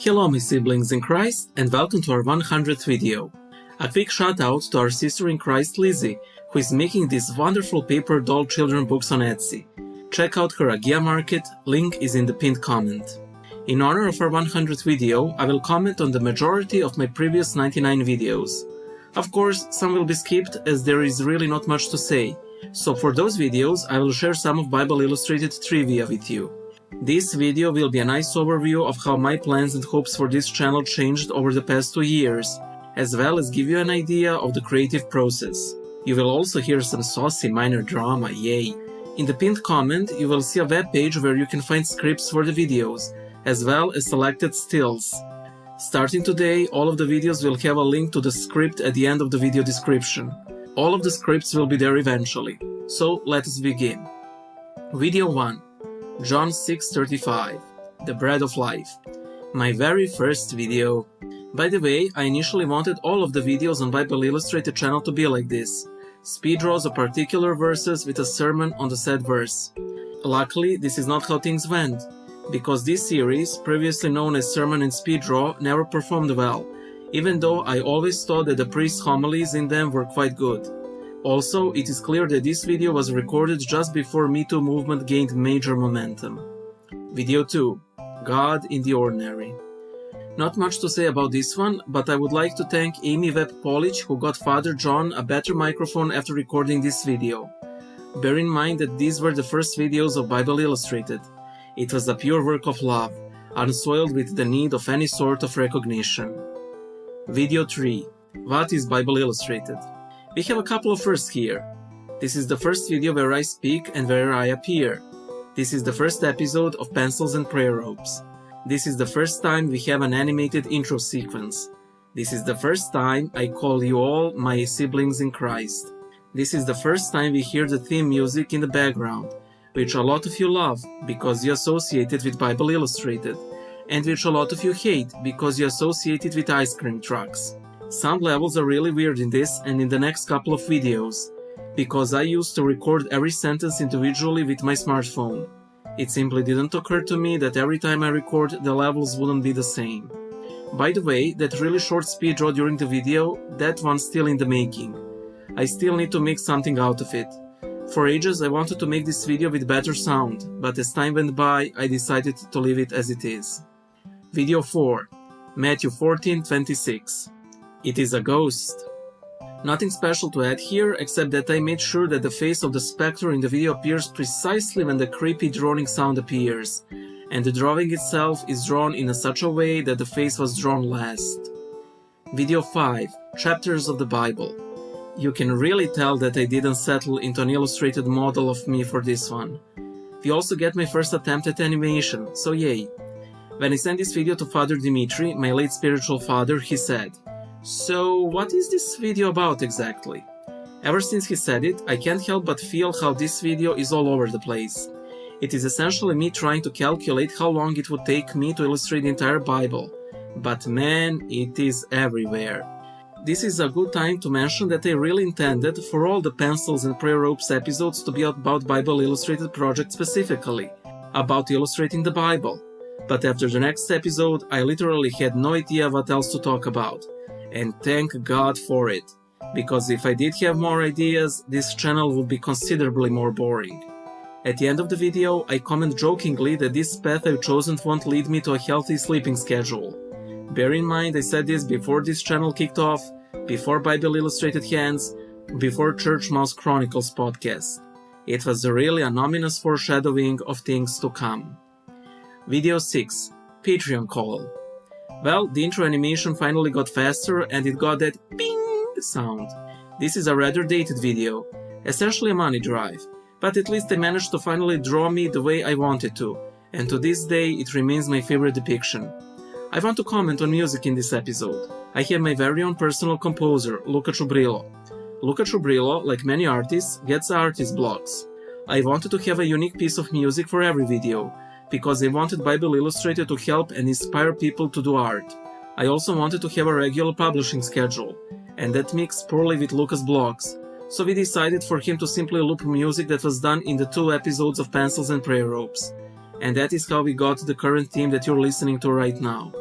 Hello my siblings in Christ and welcome to our 100th video. A quick shout out to our sister in Christ Lizzie, who is making these wonderful paper doll children books on Etsy. Check out her Agia market, link is in the pinned comment. In honor of our 100th video, I will comment on the majority of my previous 99 videos. Of course, some will be skipped as there is really not much to say, so for those videos I will share some of Bible illustrated trivia with you. This video will be a nice overview of how my plans and hopes for this channel changed over the past 2 years, as well as give you an idea of the creative process. You will also hear some saucy minor drama, yay! In the pinned comment you will see a web page where you can find scripts for the videos, as well as selected stills. Starting today, all of the videos will have a link to the script at the end of the video description. All of the scripts will be there eventually. So let us begin. Video 1. John 6:35, The Bread of Life. My very first video. By the way, I initially wanted all of the videos on Bible Illustrated channel to be like this. Speed draws of particular verses with a sermon on the said verse. Luckily, this is not how things went, because this series, previously known as Sermon and Speed Draw, never performed well, even though I always thought that the priest's homilies in them were quite good. Also, it is clear that this video was recorded just before Me Too movement gained major momentum. Video 2. God in the Ordinary. Not much to say about this one, but I would like to thank Amy Webb Polić, who got Father John a better microphone after recording this video. Bear in mind that these were the first videos of Bible Illustrated. It was a pure work of love, unsoiled with the need of any sort of recognition. Video 3. What is Bible Illustrated? We have a couple of firsts here. This is the first video where I speak and where I appear. This is the first episode of Pencils and Prayer Ropes. This is the first time we have an animated intro sequence. This is the first time I call you all my siblings in Christ. This is the first time we hear the theme music in the background, which a lot of you love because you associate it with Bible Illustrated, and which a lot of you hate because you associate it with ice cream trucks. Sound levels are really weird in this and in the next couple of videos, because I used to record every sentence individually with my smartphone. It simply didn't occur to me that every time I record the levels wouldn't be the same. By the way, that really short speed draw during the video, that one's still in the making. I still need to make something out of it. For ages I wanted to make this video with better sound, but as time went by I decided to leave it as it is. Video 4. Matthew 14:26. It is a ghost. Nothing special to add here, except that I made sure that the face of the spectre in the video appears precisely when the creepy droning sound appears, and the drawing itself is drawn in such a way that the face was drawn last. Video 5. Chapters of the Bible. You can really tell that I didn't settle into an illustrated model of me for this one. We also get my first attempt at animation, so yay. When I sent this video to Father Dimitri, my late spiritual father, he said, "So, what is this video about exactly?" Ever since he said it, I can't help but feel how this video is all over the place. It is essentially me trying to calculate how long it would take me to illustrate the entire Bible. But man, it is everywhere. This is a good time to mention that I really intended for all the Pencils and Prayer Ropes episodes to be about Bible Illustrated project specifically, about illustrating the Bible. But after the next episode, I literally had no idea what else to talk about. And thank God for it, because if I did have more ideas, this channel would be considerably more boring. At the end of the video, I comment jokingly that this path I've chosen won't lead me to a healthy sleeping schedule. Bear in mind I said this before this channel kicked off, before Bible Illustrated Hands, before Church Mouse Chronicles podcast. It was really an ominous foreshadowing of things to come. Video 6. Patreon Call. Well, the intro animation finally got faster and it got that ping sound. This is a rather dated video, essentially a money drive, but at least I managed to finally draw me the way I wanted to, and to this day it remains my favorite depiction. I want to comment on music in this episode. I have my very own personal composer, Luca Čubrilo. Luca Čubrilo, like many artists, gets artist blocks. I wanted to have a unique piece of music for every video, because I wanted Bible Illustrated to help and inspire people to do art. I also wanted to have a regular publishing schedule, and that mixed poorly with Luca's blocks, so we decided for him to simply loop music that was done in the 2 episodes of Pencils and Prayer Ropes. And that is how we got the current theme that you're listening to right now.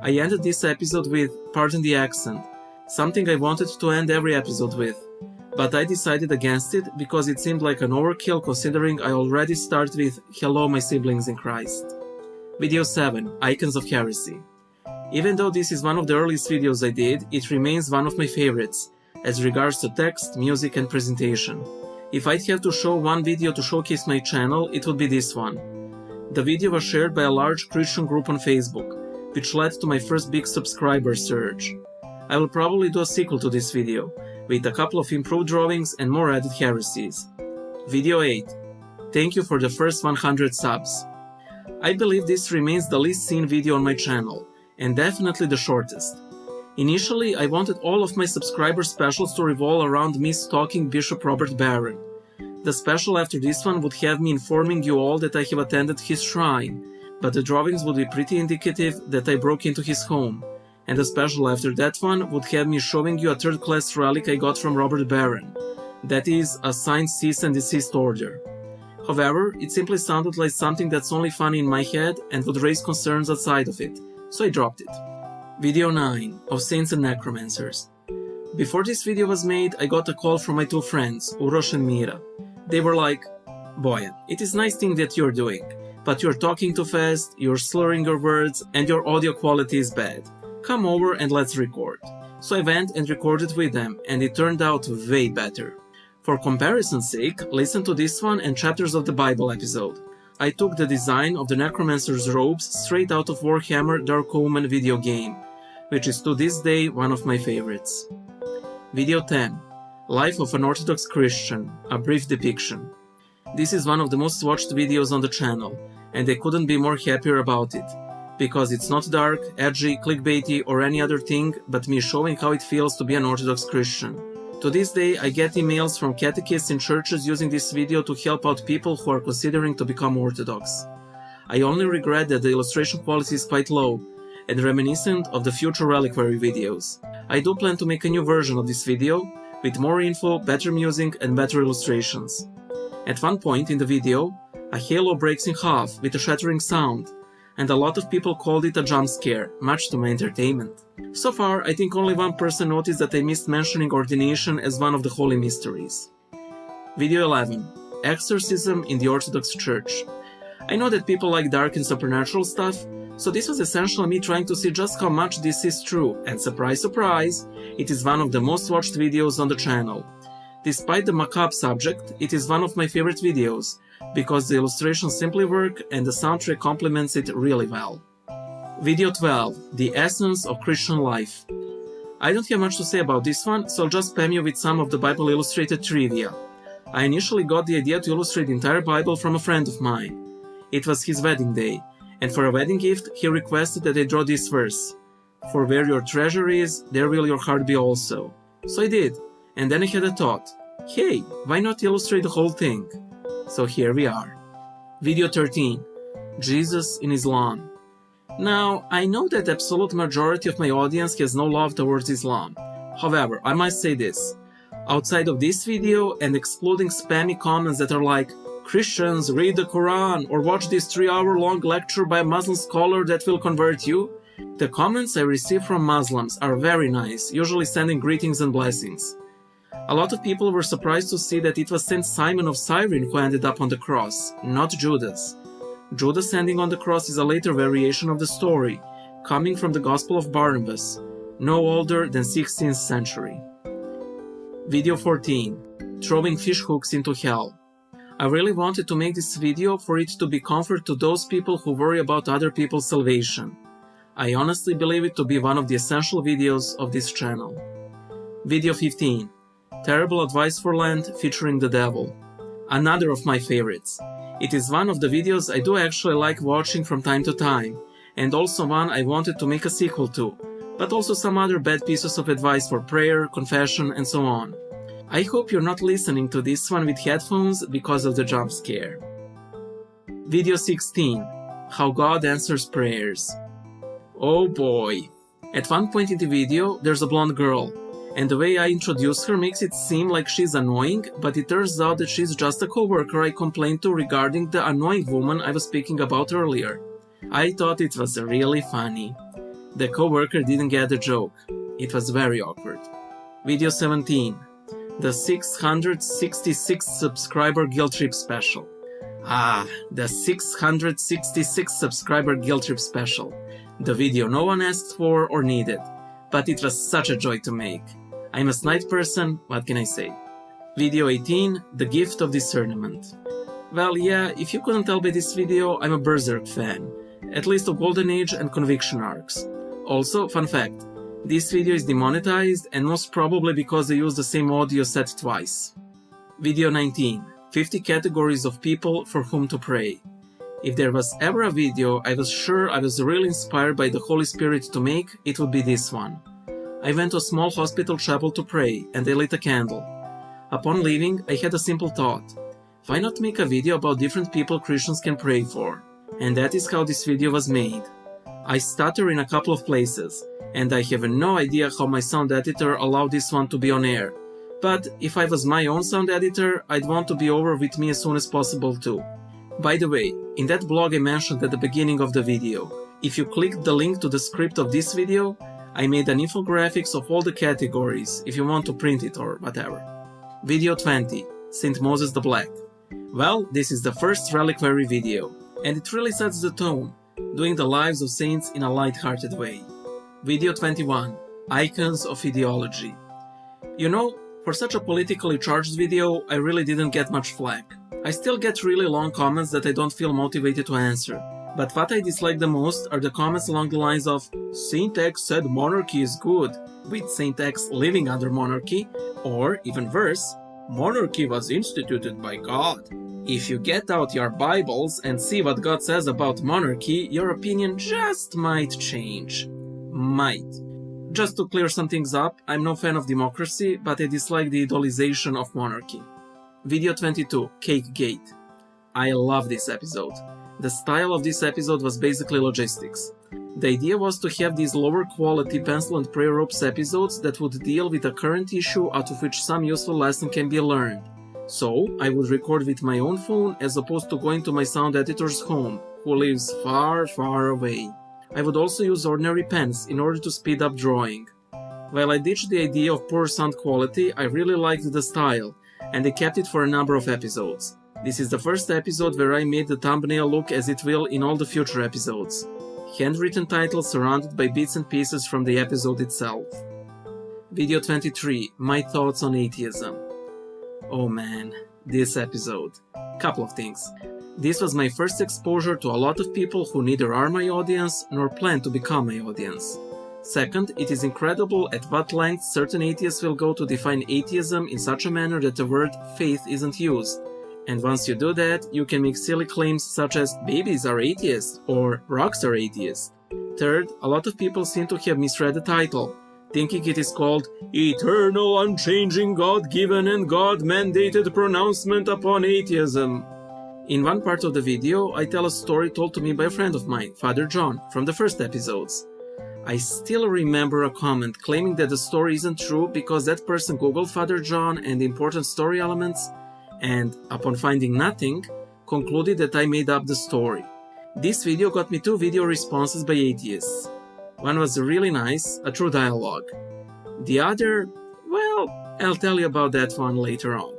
I ended this episode with "Pardon the accent," something I wanted to end every episode with, but I decided against it because it seemed like an overkill considering I already start with "Hello my siblings in Christ." Video 7. Icons of Heresy. Even though this is one of the earliest videos I did, it remains one of my favorites, as regards to text, music and presentation. If I'd have to show one video to showcase my channel, it would be this one. The video was shared by a large Christian group on Facebook, which led to my first big subscriber surge. I will probably do a sequel to this video, with a couple of improved drawings and more added heresies. Video 8. Thank you for the first 100 subs. I believe this remains the least seen video on my channel, and definitely the shortest. Initially, I wanted all of my subscriber specials to revolve around me stalking Bishop Robert Barron. The special after this one would have me informing you all that I have attended his shrine, but the drawings would be pretty indicative that I broke into his home, and the special after that one would have me showing you a third-class relic I got from Robert Barron, that is, a signed cease and desist order. However, it simply sounded like something that's only funny in my head and would raise concerns outside of it, so I dropped it. Video 9 of Saints and Necromancers. Before this video was made, I got a call from my two friends, Uroš and Mira. They were like, "Bojan, it is a nice thing that you're doing, but you're talking too fast, you're slurring your words, and your audio quality is bad. Come over and let's record." So I went and recorded with them, and it turned out way better. For comparison's sake, listen to this one and Chapters of the Bible episode. I took the design of the Necromancer's robes straight out of Warhammer Dark Omen video game, which is to this day one of my favorites. Video 10. Life of an Orthodox Christian, a brief depiction. This is one of the most watched videos on the channel, and I couldn't be more happier about it, because it's not dark, edgy, clickbaity or any other thing, but me showing how it feels to be an Orthodox Christian. To this day, I get emails from catechists in churches using this video to help out people who are considering to become Orthodox. I only regret that the illustration quality is quite low, and reminiscent of the future reliquary videos. I do plan to make a new version of this video, with more info, better music and better illustrations. At one point in the video, a halo breaks in half with a shattering sound, and a lot of people called it a jump scare, much to my entertainment. So far, I think only one person noticed that I missed mentioning ordination as one of the holy mysteries. Video 11. Exorcism in the Orthodox Church. I know that people like dark and supernatural stuff, so this was essentially me trying to see just how much this is true, and surprise surprise, it is one of the most watched videos on the channel. Despite the macabre subject, it is one of my favorite videos, because the illustrations simply work and the soundtrack complements it really well. Video 12. The Essence of Christian Life. I don't have much to say about this one, so I'll just spam you with some of the Bible illustrated trivia. I initially got the idea to illustrate the entire Bible from a friend of mine. It was his wedding day, and for a wedding gift, he requested that I draw this verse: "For where your treasure is, there will your heart be also." So I did, and then I had a thought, hey, why not illustrate the whole thing? So here we are. Video 13. Jesus in Islam. Now, I know that the absolute majority of my audience has no love towards Islam. However, I must say this. Outside of this video and excluding spammy comments that are like, "Christians, read the Quran," or "watch this 3-hour-long lecture by a Muslim scholar that will convert you," the comments I receive from Muslims are very nice, usually sending greetings and blessings. A lot of people were surprised to see that it was Saint Simon of Cyrene who ended up on the cross, not Judas. Judas ending on the cross is a later variation of the story, coming from the Gospel of Barnabas, no older than 16th century. Video 14. Throwing fish hooks into hell. I really wanted to make this video for it to be comfort to those people who worry about other people's salvation. I honestly believe it to be one of the essential videos of this channel. Video 15. Terrible Advice for Lent featuring the devil. Another of my favorites. It is one of the videos I do actually like watching from time to time, and also one I wanted to make a sequel to, but also some other bad pieces of advice for prayer, confession, and so on. I hope you're not listening to this one with headphones because of the jump scare. Video 16. How God Answers Prayers. Oh boy. At one point in the video, there's a blonde girl, and the way I introduce her makes it seem like she's annoying, but it turns out that she's just a coworker I complained to regarding the annoying woman I was speaking about earlier. I thought it was really funny. The co-worker didn't get the joke. It was very awkward. Video 17. The 666 subscriber guilt trip special. The 666 subscriber guilt trip special. The video no one asked for or needed, but it was such a joy to make. I'm a snide person, what can I say? Video 18. The gift of discernment. Well, yeah, if you couldn't tell by this video, I'm a Berserk fan, at least of Golden Age and Conviction arcs. Also, fun fact, this video is demonetized and most probably because they use the same audio set twice. Video 19. 50 categories of people for whom to pray. If there was ever a video I was sure I was really inspired by the Holy Spirit to make, it would be this one. I went to a small hospital chapel to pray and I lit a candle. Upon leaving, I had a simple thought. Why not make a video about different people Christians can pray for? And that is how this video was made. I stutter in a couple of places, and I have no idea how my sound editor allowed this one to be on air. But if I was my own sound editor, I'd want to be over with me as soon as possible too. By the way, in that blog I mentioned at the beginning of the video, if you click the link to the script of this video, I made an infographics of all the categories if you want to print it or whatever. Video 20. St. Moses the Black. Well, this is the first reliquary video, and it really sets the tone, doing the lives of saints in a light-hearted way. Video 21. Icons of Ideology. You know, for such a politically charged video, I really didn't get much flack. I still get really long comments that I don't feel motivated to answer, but what I dislike the most are the comments along the lines of Saint X said monarchy is good, with Saint X living under monarchy, or even worse, monarchy was instituted by God. If you get out your Bibles and see what God says about monarchy, your opinion just might change. Might. Just to clear some things up, I'm no fan of democracy, but I dislike the idolization of monarchy. Video 22. Cake Gate. I love this episode. The style of this episode was basically logistics. The idea was to have these lower quality pencil and prayer ropes episodes that would deal with a current issue out of which some useful lesson can be learned. So, I would record with my own phone as opposed to going to my sound editor's home, who lives far, far away. I would also use ordinary pens in order to speed up drawing. While I ditched the idea of poor sound quality, I really liked the style, and I kept it for a number of episodes. This is the first episode where I made the thumbnail look as it will in all the future episodes. Handwritten title surrounded by bits and pieces from the episode itself. Video 23. My thoughts on atheism. Oh man, this episode. Couple of things. This was my first exposure to a lot of people who neither are my audience nor plan to become my audience. Second, it is incredible at what length certain atheists will go to define atheism in such a manner that the word faith isn't used. And once you do that, you can make silly claims such as babies are atheists or rocks are atheists. Third, a lot of people seem to have misread the title, thinking it is called Eternal, Unchanging, God-Given and God-Mandated Pronouncement upon Atheism. In one part of the video, I tell a story told to me by a friend of mine, Father John, from the first episodes. I still remember a comment claiming that the story isn't true because that person googled Father John and the important story elements, and, upon finding nothing, concluded that I made up the story. This video got me 2 video responses by atheists. One was really nice, a true dialogue. The other, well, I'll tell you about that one later on.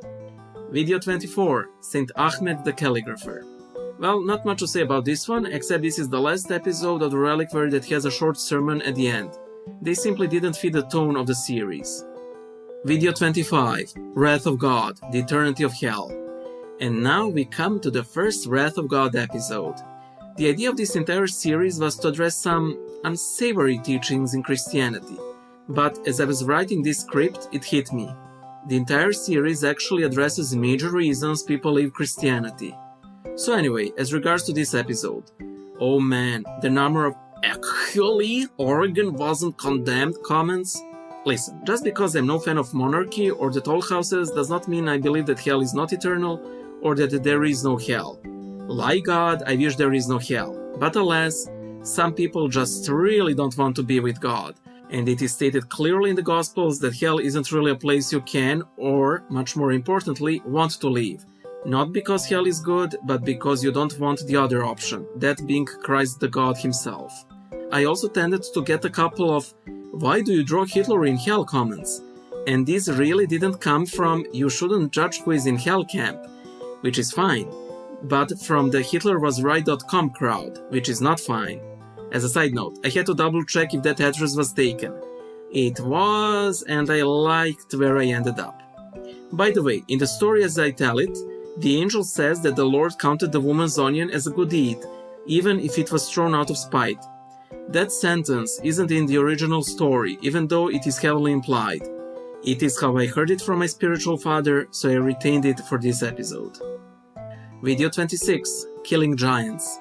Video 24. St. Ahmed the Calligrapher. Well, not much to say about this one, except this is the last episode of the Reliquary that has a short sermon at the end. They simply didn't fit the tone of the series. Video 25. Wrath of God, the Eternity of Hell. And now we come to the first Wrath of God episode. The idea of this entire series was to address some unsavory teachings in Christianity. But as I was writing this script, it hit me. The entire series actually addresses major reasons people leave Christianity. So anyway, as regards to this episode, oh man, the number of actually Oregon wasn't condemned comments. Listen, just because I'm no fan of monarchy or the toll houses does not mean I believe that hell is not eternal or that there is no hell. Like God, I wish there is no hell. But alas, some people just really don't want to be with God. And it is stated clearly in the Gospels that hell isn't really a place you can, or, much more importantly, want to live. Not because hell is good, but because you don't want the other option, that being Christ the God himself. I also tended to get a couple of "Why do you draw Hitler in hell?" comments. And these really didn't come from "You shouldn't judge who is in hell" camp, which is fine, but from the HitlerWasRight.com crowd, which is not fine. As a side note, I had to double check if that address was taken. It was, and I liked where I ended up. By the way, in the story as I tell it, the angel says that the Lord counted the woman's onion as a good deed, even if it was thrown out of spite. That sentence isn't in the original story, even though it is heavily implied. It is how I heard it from my spiritual father, so I retained it for this episode. Video 26. Killing Giants.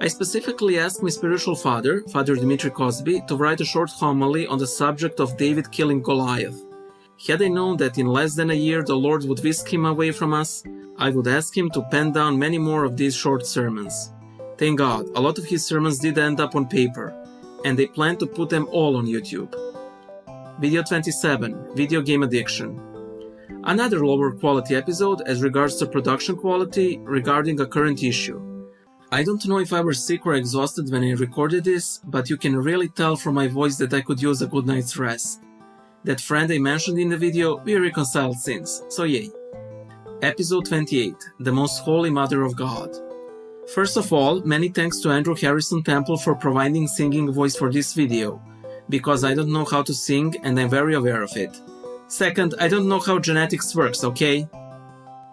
I specifically asked my spiritual father, Father Dmitry Cosby, to write a short homily on the subject of David killing Goliath. Had I known that in less than a year the Lord would whisk him away from us, I would ask him to pen down many more of these short sermons. Thank God, a lot of his sermons did end up on paper, and they plan to put them all on YouTube. Video 27. Video Game Addiction. Another lower quality episode as regards to production quality regarding a current issue. I don't know if I was sick or exhausted when I recorded this, but you can really tell from my voice that I could use a good night's rest. That friend I mentioned in the video, we reconciled since, so yay. Episode 28. The Most Holy Mother of God. First of all, many thanks to Andrew Harrison Temple for providing singing voice for this video, because I don't know how to sing and I'm very aware of it. Second, I don't know how genetics works, okay?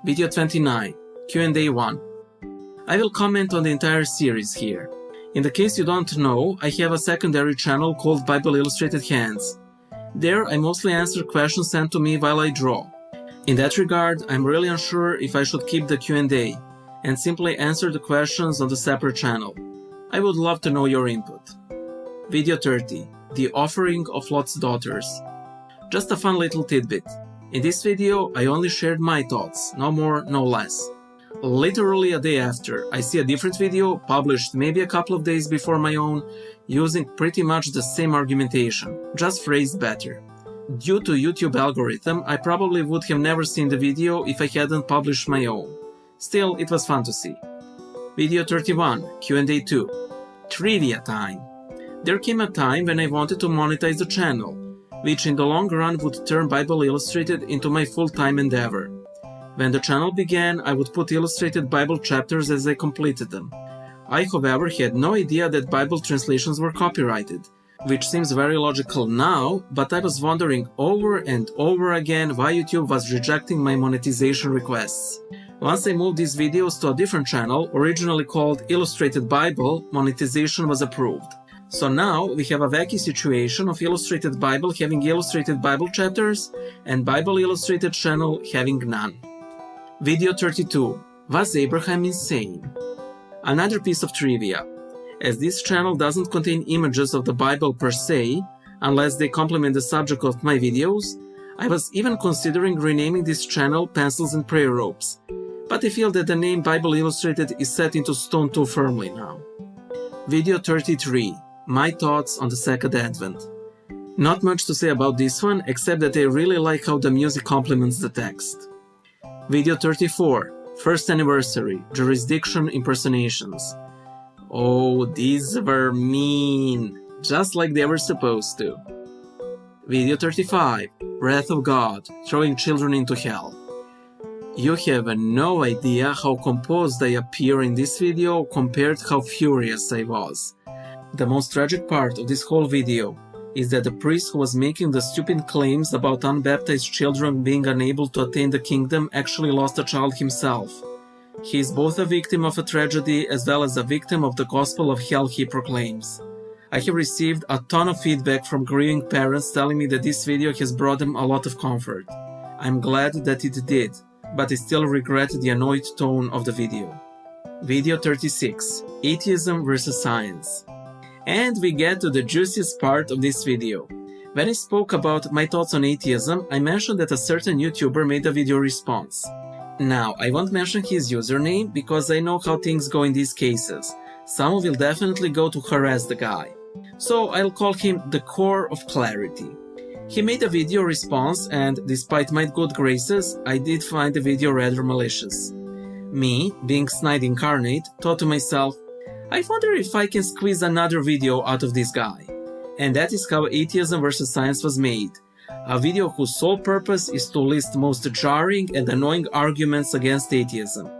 Video 29. Q&A 1. I will comment on the entire series here. In the case you don't know, I have a secondary channel called Bible Illustrated Hands. There, I mostly answer questions sent to me while I draw. In that regard, I'm really unsure if I should keep the Q&A and simply answer the questions on the separate channel. I would love to know your input. Video 30. The Offering of Lot's Daughters. Just a fun little tidbit. In this video, I only shared my thoughts, no more, no less. Literally a day after, I see a different video, published maybe a couple of days before my own, using pretty much the same argumentation, just phrased better. Due to YouTube algorithm, I probably would have never seen the video if I hadn't published my own. Still, it was fun to see. Video 31, Q&A 2. Trivia time. There came a time when I wanted to monetize the channel, which in the long run would turn Bible Illustrated into my full-time endeavor. When the channel began, I would put illustrated Bible chapters as I completed them. I, however, had no idea that Bible translations were copyrighted, which seems very logical now, but I was wondering over and over again why YouTube was rejecting my monetization requests. Once I moved these videos to a different channel, originally called Illustrated Bible, monetization was approved. So now we have a wacky situation of Illustrated Bible having illustrated Bible chapters and Bible Illustrated channel having none. Video 32. Was Abraham insane? Another piece of trivia. As this channel doesn't contain images of the Bible per se, unless they complement the subject of my videos, I was even considering renaming this channel Pencils and Prayer Ropes, but I feel that the name Bible Illustrated is set into stone too firmly now. Video 33. My thoughts on the Second Advent. Not much to say about this one, except that I really like how the music complements the text. Video 34. First Anniversary, Jurisdiction Impersonations. Oh, these were mean, just like they were supposed to. Video 35. Wrath of God, Throwing Children into Hell. You have no idea how composed I appear in this video compared to how furious I was. The most tragic part of this whole video is that the priest who was making the stupid claims about unbaptized children being unable to attain the kingdom actually lost a child himself. He is both a victim of a tragedy as well as a victim of the gospel of hell he proclaims. I have received a ton of feedback from grieving parents telling me that this video has brought them a lot of comfort. I'm glad that it did, but I still regret the annoyed tone of the video. Video 36. Atheism versus Science. And we get to the juiciest part of this video. When I spoke about my thoughts on atheism, I mentioned that a certain YouTuber made a video response. Now, I won't mention his username because I know how things go in these cases. Someone will definitely go to harass the guy. So I'll call him the Core of Clarity. He made a video response and, despite my good graces, I did find the video rather malicious. Me, being snide incarnate, thought to myself, I wonder if I can squeeze another video out of this guy. And that is how Atheism vs. Science was made. A video whose sole purpose is to list most jarring and annoying arguments against atheism.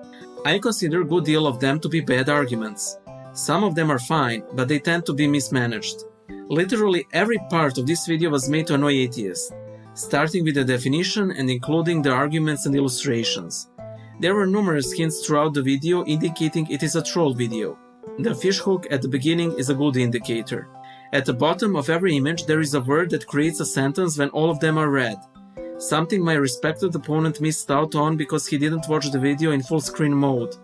I consider a good deal of them to be bad arguments. Some of them are fine, but they tend to be mismanaged. Literally every part of this video was made to annoy atheists, starting with the definition and including the arguments and illustrations. There were numerous hints throughout the video indicating it is a troll video. The fishhook at the beginning is a good indicator. At the bottom of every image there is a word that creates a sentence when all of them are read. Something my respected opponent missed out on because he didn't watch the video in full screen mode,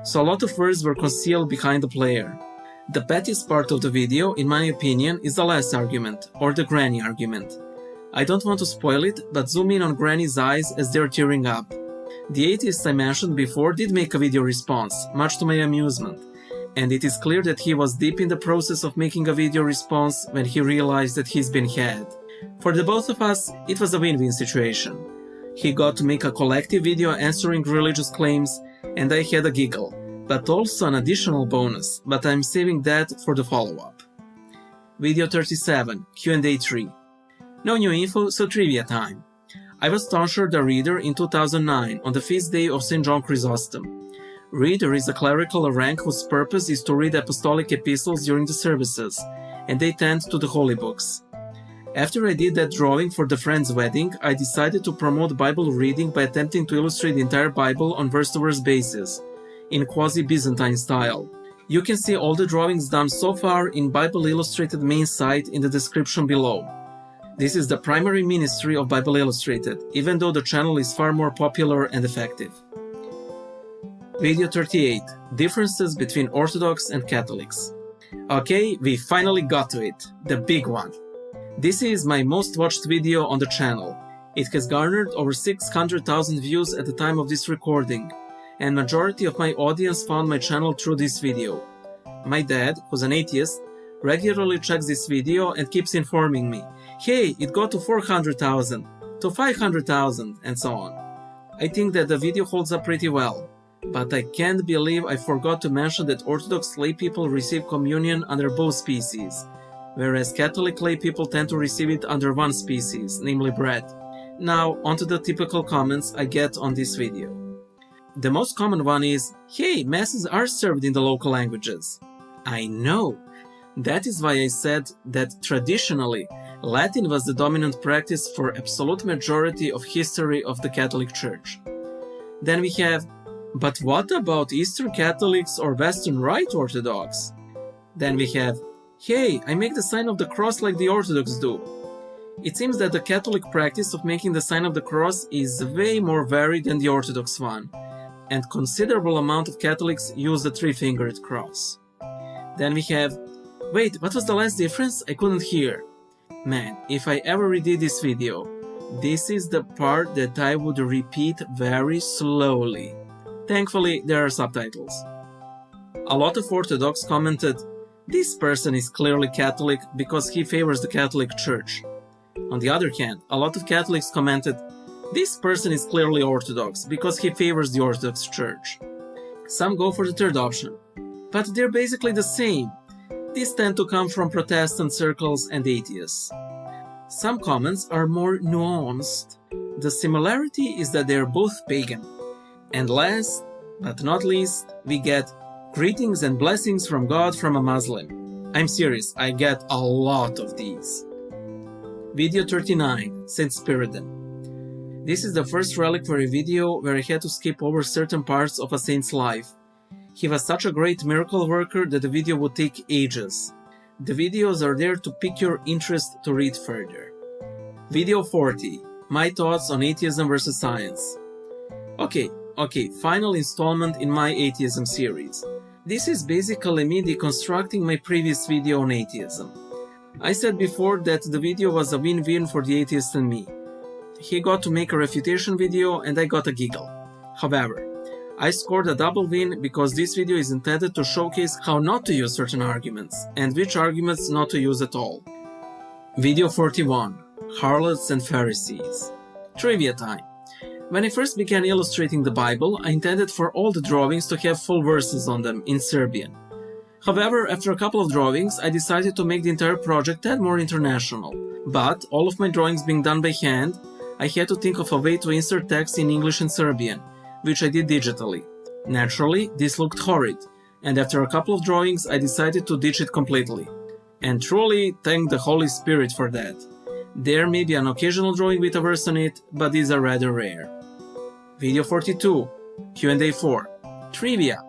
so a lot of words were concealed behind the player. The pettiest part of the video, in my opinion, is the last argument, or the granny argument. I don't want to spoil it, but zoom in on Granny's eyes as they're tearing up. The atheist I mentioned before did make a video response, much to my amusement, and it is clear that he was deep in the process of making a video response when he realized that he's been had. For the both of us, it was a win-win situation. He got to make a collective video answering religious claims, and I had a giggle, but also an additional bonus, but I'm saving that for the follow-up. Video 37, Q&A 3. No new info, so trivia time. I was tonsured a reader in 2009 on the feast day of St. John Chrysostom. Reader is a clerical rank whose purpose is to read apostolic epistles during the services, and they tend to the holy books. After I did that drawing for the friend's wedding, I decided to promote Bible reading by attempting to illustrate the entire Bible on verse-to-verse basis, in quasi-Byzantine style. You can see all the drawings done so far in Bible Illustrated main site in the description below. This is the primary ministry of Bible Illustrated, even though the channel is far more popular and effective. Video 38. Differences between Orthodox and Catholics. Okay, we finally got to it. The big one. This is my most watched video on the channel. It has garnered over 600,000 views at the time of this recording, and majority of my audience found my channel through this video. My dad, who's an atheist, regularly checks this video and keeps informing me, hey, it got to 400,000, to 500,000, and so on. I think that the video holds up pretty well, but I can't believe I forgot to mention that Orthodox lay people receive communion under both species, whereas Catholic lay people tend to receive it under one species, namely bread. Now, onto the typical comments I get on this video. The most common one is, hey, masses are served in the local languages. I know. That is why I said that traditionally, Latin was the dominant practice for absolute majority of history of the Catholic Church. Then we have, but what about Eastern Catholics or Western Rite Orthodox? Then we have, hey, I make the sign of the cross like the Orthodox do. It seems that the Catholic practice of making the sign of the cross is way more varied than the Orthodox one, and considerable amount of Catholics use the three-fingered cross. Then we have, wait, what was the last difference? I couldn't hear. Man, if I ever redid this video, this is the part that I would repeat very slowly. Thankfully, there are subtitles. A lot of Orthodox commented, this person is clearly Catholic because he favors the Catholic Church. On the other hand, a lot of Catholics commented, this person is clearly Orthodox because he favors the Orthodox Church. Some go for the third option, but they're basically the same. These tend to come from Protestant circles and atheists. Some comments are more nuanced. The similarity is that they're both pagan. And last, but not least, we get greetings and blessings from God from a Muslim. I'm serious, I get a lot of these. Video 39, Saint Spiridon. This is the first reliquary video where I had to skip over certain parts of a saint's life. He was such a great miracle worker that the video would take ages. The videos are there to pique your interest to read further. Video 40, My thoughts on atheism versus science. Okay, final installment in my atheism series. This is basically me deconstructing my previous video on atheism. I said before that the video was a win-win for the atheist and me. He got to make a refutation video and I got a giggle. However, I scored a double win because this video is intended to showcase how not to use certain arguments and which arguments not to use at all. Video 41, Harlots and Pharisees. Trivia time. When I first began illustrating the Bible, I intended for all the drawings to have full verses on them in Serbian. However, after a couple of drawings, I decided to make the entire project a tad more international. But, all of my drawings being done by hand, I had to think of a way to insert text in English and Serbian, which I did digitally. Naturally, this looked horrid, and after a couple of drawings, I decided to ditch it completely. And truly thank the Holy Spirit for that. There may be an occasional drawing with a verse on it, but these are rather rare. Video 42, Q&A 4, Trivia.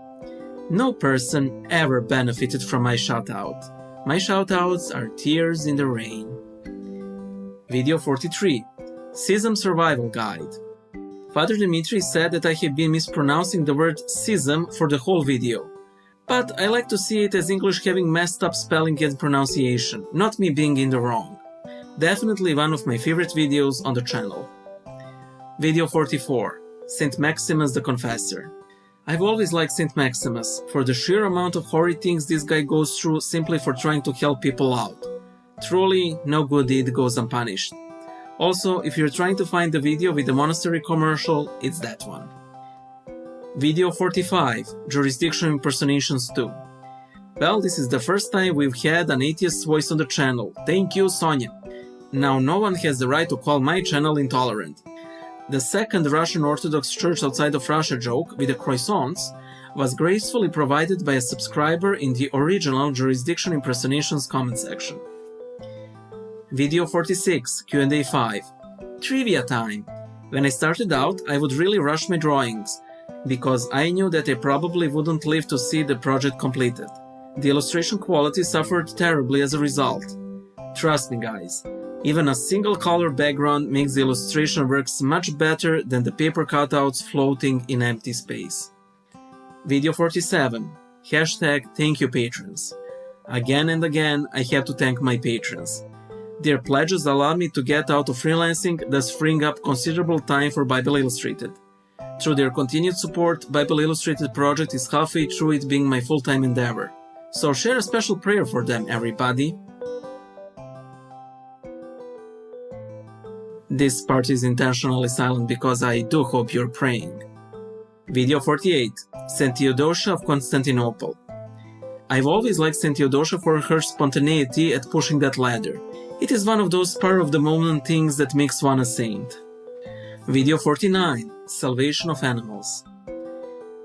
No person ever benefited from my shoutout. My shoutouts are tears in the rain. Video 43, Schism Survival Guide. Father Dimitri said that I have been mispronouncing the word schism for the whole video. But I like to see it as English having messed up spelling and pronunciation, not me being in the wrong. Definitely one of my favorite videos on the channel. Video 44, Saint Maximus the Confessor. I've always liked Saint Maximus for the sheer amount of horrid things this guy goes through simply for trying to help people out. Truly, no good deed goes unpunished. Also, if you're trying to find the video with the monastery commercial, it's that one. Video 45, Jurisdiction Impersonations 2. Well, this is the first time we've had an atheist voice on the channel. Thank you, Sonia. Now, no one has the right to call my channel intolerant. The second Russian Orthodox church outside of Russia joke with the croissants was gracefully provided by a subscriber in the original Jurisdiction Impersonations comment section. Video 46, Q&A 5. Trivia time. When I started out, I would really rush my drawings, because I knew that I probably wouldn't live to see the project completed. The illustration quality suffered terribly as a result. Trust me guys, even a single color background makes the illustration works much better than the paper cutouts floating in empty space. Video 47, hashtag thank you patrons. Again and again I have to thank my patrons. Their pledges allow me to get out of freelancing, thus freeing up considerable time for Bible Illustrated. Through their continued support, Bible Illustrated project is halfway through it being my full-time endeavor. So share a special prayer for them, everybody. This part is intentionally silent because I do hope you're praying. Video 48, Saint Theodosia of Constantinople. I've always liked Saint Theodosia for her spontaneity at pushing that ladder. It is one of those spur-of-the-moment things that makes one a saint. Video 49, Salvation of Animals.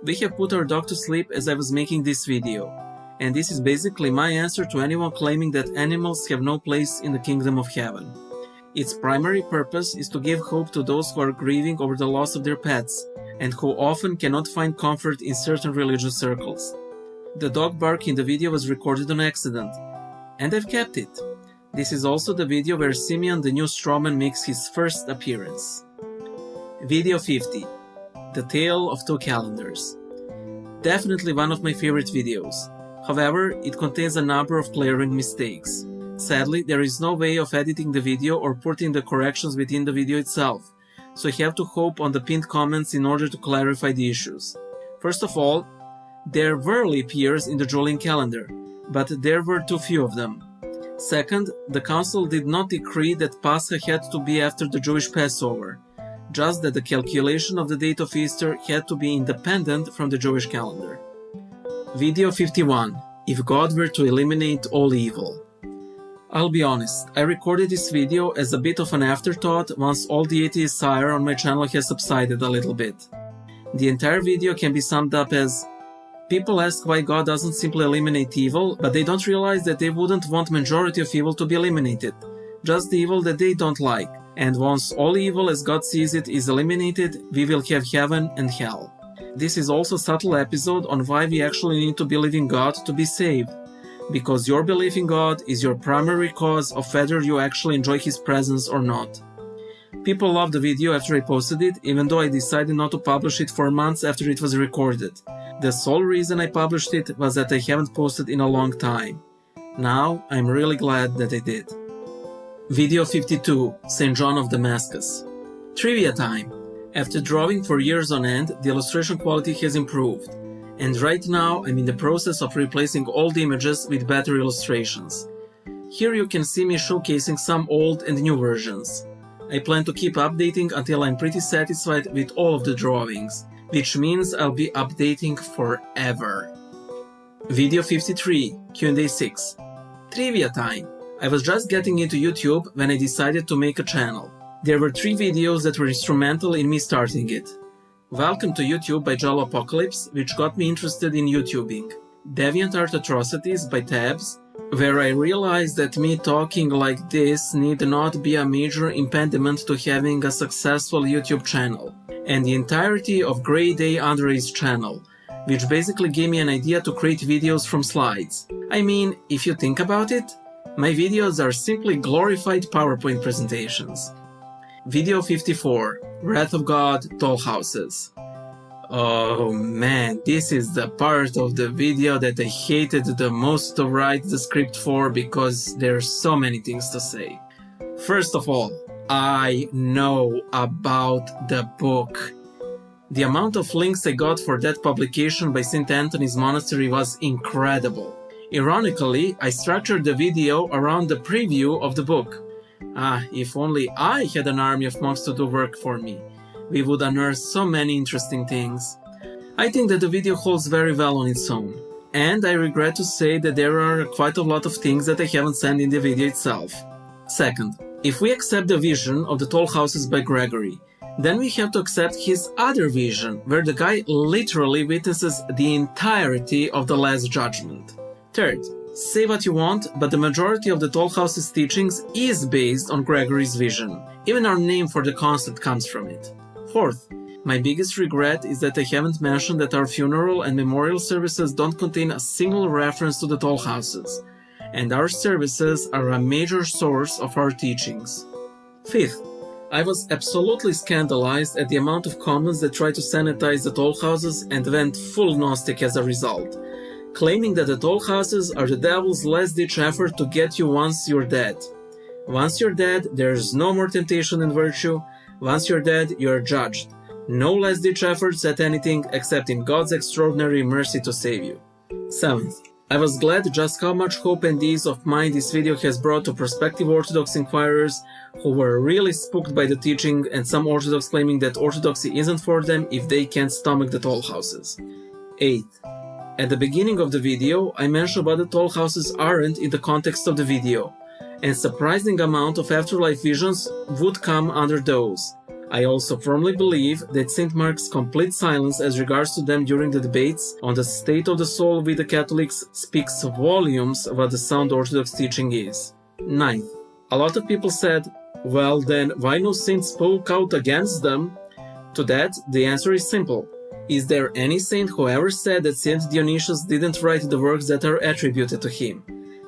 We have put our dog to sleep as I was making this video, and this is basically my answer to anyone claiming that animals have no place in the kingdom of heaven. Its primary purpose is to give hope to those who are grieving over the loss of their pets, and who often cannot find comfort in certain religious circles. The dog bark in the video was recorded on accident, and I've kept it. This is also the video where Simeon the new strawman makes his first appearance. Video 50, The Tale of Two Calendars. Definitely one of my favorite videos. However, it contains a number of glaring mistakes. Sadly, there is no way of editing the video or putting the corrections within the video itself, so I have to hope on the pinned comments in order to clarify the issues. First of all, there were leap years in the Julian calendar, but there were too few of them. Second, the council did not decree that Pascha had to be after the Jewish Passover, just that the calculation of the date of Easter had to be independent from the Jewish calendar. Video 51, If God Were to Eliminate All Evil. I'll be honest, I recorded this video as a bit of an afterthought once all the atheist ire on my channel has subsided a little bit. The entire video can be summed up as: people ask why God doesn't simply eliminate evil, but they don't realize that they wouldn't want majority of evil to be eliminated, just the evil that they don't like, and once all evil as God sees it is eliminated, we will have heaven and hell. This is also a subtle episode on why we actually need to believe in God to be saved, because your belief in God is your primary cause of whether you actually enjoy His presence or not. People loved the video after I posted it, even though I decided not to publish it for months after it was recorded. The sole reason I published it was that I haven't posted in a long time. Now, I'm really glad that I did. Video 52, St. John of Damascus. Trivia time! After drawing for years on end, the illustration quality has improved, and right now I'm in the process of replacing old images with better illustrations. Here you can see me showcasing some old and new versions. I plan to keep updating until I'm pretty satisfied with all of the drawings, which means I'll be updating forever. Video 53, Q&A 6. Trivia time! I was just getting into YouTube when I decided to make a channel. There were 3 videos that were instrumental in me starting it. Welcome to YouTube by Jalo Apocalypse, which got me interested in YouTubing. DeviantArt Atrocities by Tabs, where I realized that me talking like this need not be a major impediment to having a successful YouTube channel. And the entirety of Grade A Andre's channel, which basically gave me an idea to create videos from slides. I mean, if you think about it, my videos are simply glorified PowerPoint presentations. Video 54, Wrath of God, Tall Houses. Oh man, this is the part of the video that I hated the most to write the script for because there's so many things to say. First of all, I know about the book. The amount of links I got for that publication by St. Anthony's Monastery was incredible. Ironically, I structured the video around the preview of the book. If only I had an army of monks to do work for me. We would unearth so many interesting things. I think that the video holds very well on its own. And I regret to say that there are quite a lot of things that I haven't said in the video itself. Second, if we accept the vision of the tall houses by Gregory, then we have to accept his other vision, where the guy literally witnesses the entirety of the Last Judgment. Third, say what you want, but the majority of the Tall House's teachings is based on Gregory's vision. Even our name for the concept comes from it. Fourth, my biggest regret is that I haven't mentioned that our funeral and memorial services don't contain a single reference to the Tall Houses, and our services are a major source of our teachings. Fifth, I was absolutely scandalized at the amount of comments that try to sanitize the Tall Houses and went full Gnostic as a result, claiming that the Tall Houses are the devil's last-ditch effort to get you once you're dead. Once you're dead, there's no more temptation and virtue. Once you're dead, you're judged. No last-ditch efforts at anything except in God's extraordinary mercy to save you. Seventh, I was glad just how much hope and ease of mind this video has brought to prospective Orthodox inquirers who were really spooked by the teaching, and some Orthodox claiming that Orthodoxy isn't for them if they can't stomach the Tall Houses. Eighth, at the beginning of the video, I mentioned why the Tall Houses aren't in the context of the video, and surprising amount of afterlife visions would come under those. I also firmly believe that St. Mark's complete silence as regards to them during the debates on the state of the soul with the Catholics speaks volumes of what the sound Orthodox teaching is. Ninth, a lot of people said, well then, why no saint spoke out against them? To that, the answer is simple. Is there any saint who ever said that Saint Dionysius didn't write the works that are attributed to him?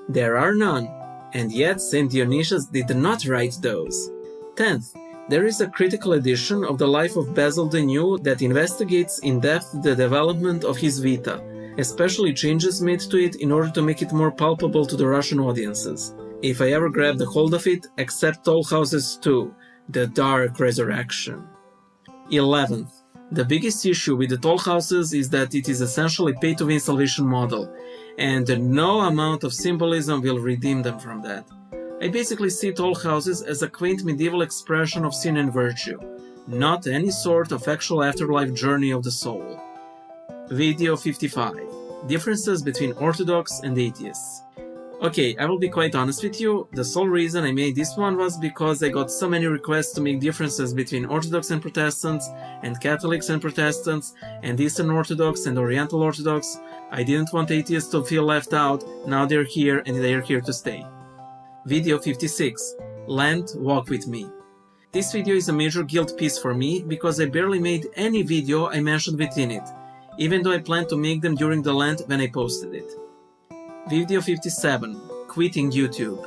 There are none, and yet Saint Dionysius did not write those. 10th, there is a critical edition of the life of Basil the New that investigates in depth the development of his Vita, especially changes made to it in order to make it more palpable to the Russian audiences. If I ever grab the hold of it, accept Tall Houses 2, The Dark Resurrection. 11th, the biggest issue with the Tall Houses is that it is essentially a pay-to-win salvation model, and no amount of symbolism will redeem them from that. I basically see Tall Houses as a quaint medieval expression of sin and virtue, not any sort of actual afterlife journey of the soul. Video 55. Differences between Orthodox and Atheists. Okay, I will be quite honest with you, the sole reason I made this one was because I got so many requests to make differences between Orthodox and Protestants, and Catholics and Protestants, and Eastern Orthodox and Oriental Orthodox. I didn't want atheists to feel left out, now they're here and they're here to stay. Video 56. Lent, Walk With Me. This video is a major guilt piece for me because I barely made any video I mentioned within it, even though I planned to make them during the Lent when I posted it. Video 57. Quitting YouTube.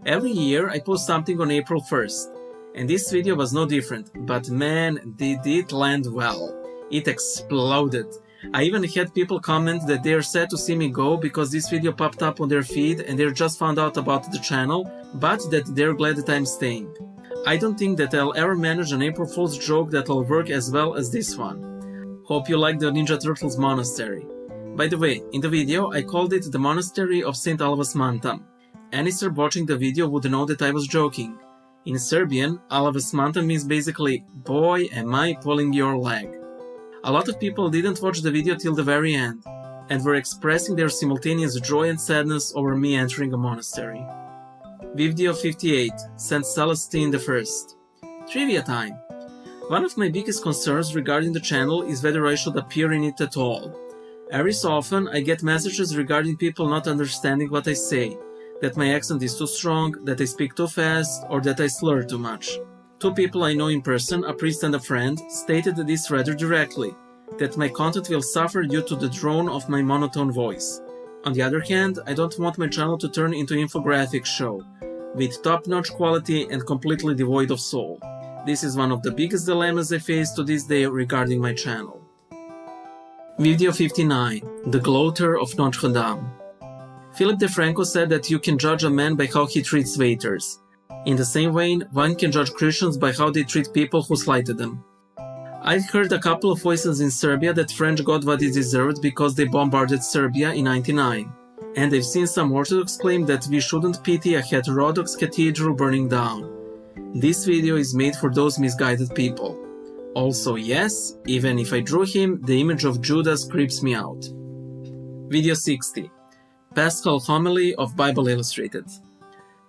Every year I post something on April 1st, and this video was no different, but man, did it land well. It exploded. I even had people comment that they are sad to see me go because this video popped up on their feed and they just found out about the channel, but that they're glad that I'm staying. I don't think that I'll ever manage an April Fool's joke that'll work as well as this one. Hope you like the Ninja Turtles monastery. By the way, in the video I called it the Monastery of St. Alvas Mantam. Any Serb watching the video would know that I was joking. In Serbian, Alvas Mantam means basically, boy am I pulling your leg. A lot of people didn't watch the video till the very end, and were expressing their simultaneous joy and sadness over me entering a monastery. Video 58, Saint Celestine I. Trivia time! One of my biggest concerns regarding the channel is whether I should appear in it at all. Every so often I get messages regarding people not understanding what I say, that my accent is too strong, that I speak too fast, or that I slur too much. Two people I know in person, a priest and a friend, stated this rather directly, that my content will suffer due to the drone of my monotone voice. On the other hand, I don't want my channel to turn into an infographic show, with top-notch quality and completely devoid of soul. This is one of the biggest dilemmas I face to this day regarding my channel. Video 59, The Gloater of Notre Dame. Philip DeFranco said that you can judge a man by how he treats waiters. In the same vein, one can judge Christians by how they treat people who slighted them. I've heard a couple of voices in Serbia that French got what it deserved because they bombarded Serbia in '99. And I've seen some Orthodox claim that we shouldn't pity a heterodox cathedral burning down. This video is made for those misguided people. Also, yes, even if I drew him, the image of Judas creeps me out. Video 60. Paschal Homily of Bible Illustrated.